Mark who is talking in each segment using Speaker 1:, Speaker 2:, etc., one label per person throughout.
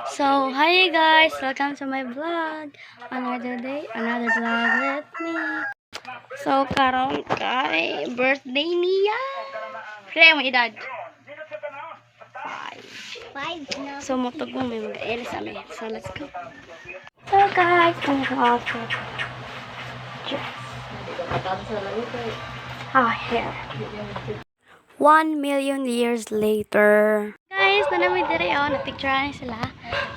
Speaker 1: So, hi guys, welcome to my vlog. Another day, another vlog with me. So, karon kay birthday niya. Kaya mo edad? 5. So, mutog mo may mag-aelis kami. So, let's go. So, guys, I'm going to dress. Our hair. 1 million years later. Guys, nanami dire oh, na-picturean sila.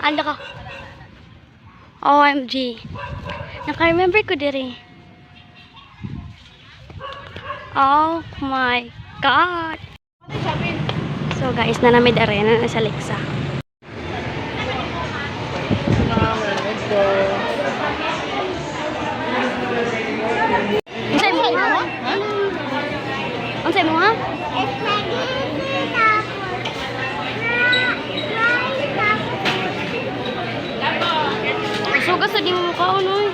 Speaker 1: Ano ka? OMG. Naka-remember ko dire. Oh my God. So guys, nanami dire na sa Lexa. Unsay mo ha? Unsay mo ha? Suga sa di mo mukha ano eh.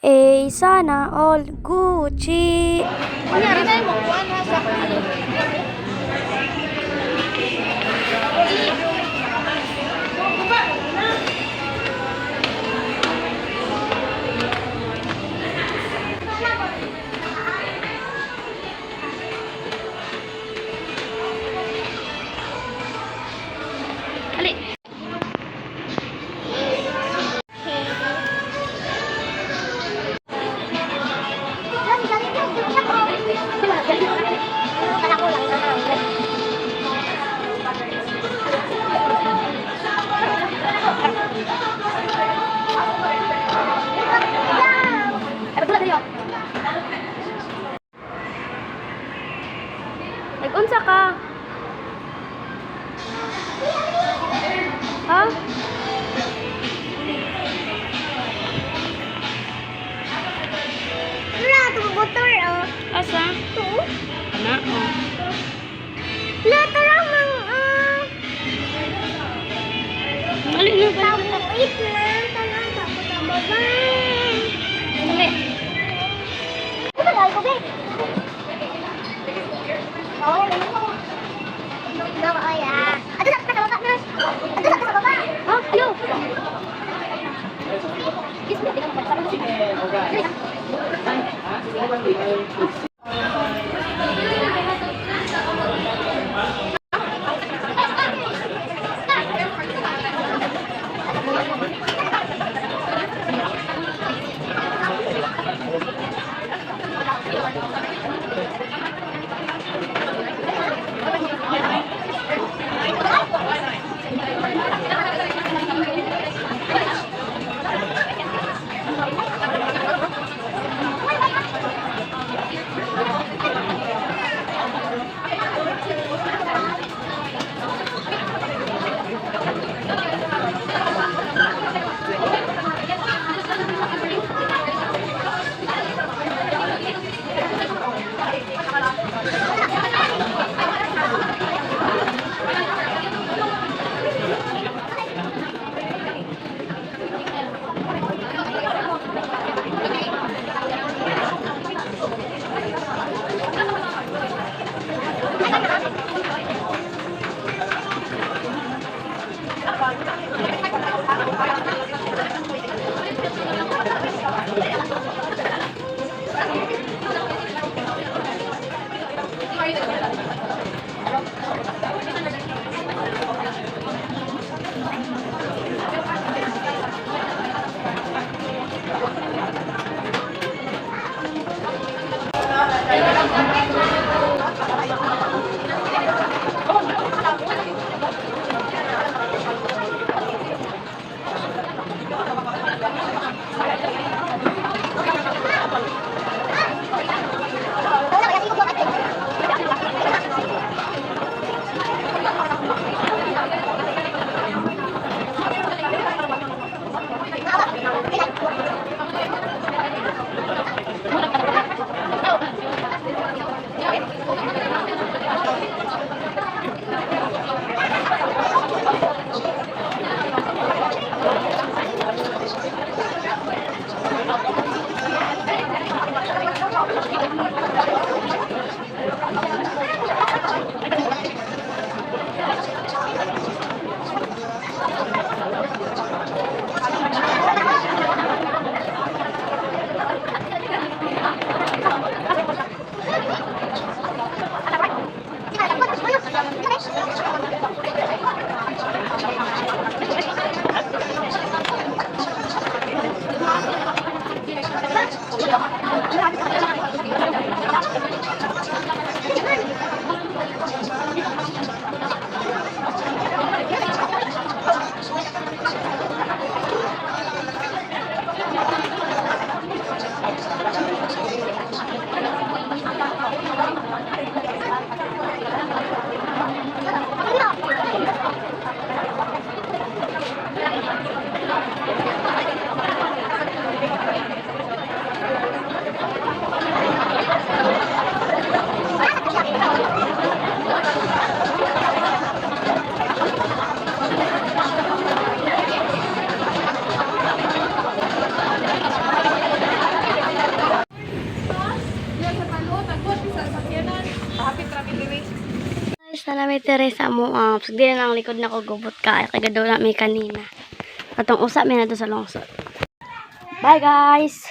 Speaker 1: Eh, sana all Gucci.
Speaker 2: Kunyari na mo kuha na sa
Speaker 1: Ali. Nag-unsa ka? Ha?
Speaker 2: Wala, motor oh.
Speaker 1: Asa?
Speaker 2: Ito?
Speaker 1: Ana, oh.
Speaker 2: Wala, taramang
Speaker 1: Ali na ba?
Speaker 2: tapos wait lang, talang tapos ang baba.
Speaker 1: Ali.
Speaker 2: Ano ba ko, be? Oo, ano ko? Daw, ay Ato sa baba, nurse. Ato sa baba.
Speaker 1: Oh, hello.
Speaker 2: Kiss me, di ka magpapalala.
Speaker 1: Guys, na may Teresa mo. Sige na ang likod na ko gubot ka. Kaya daw na may kanina. Atong usap may na to sa lungsod. Bye guys!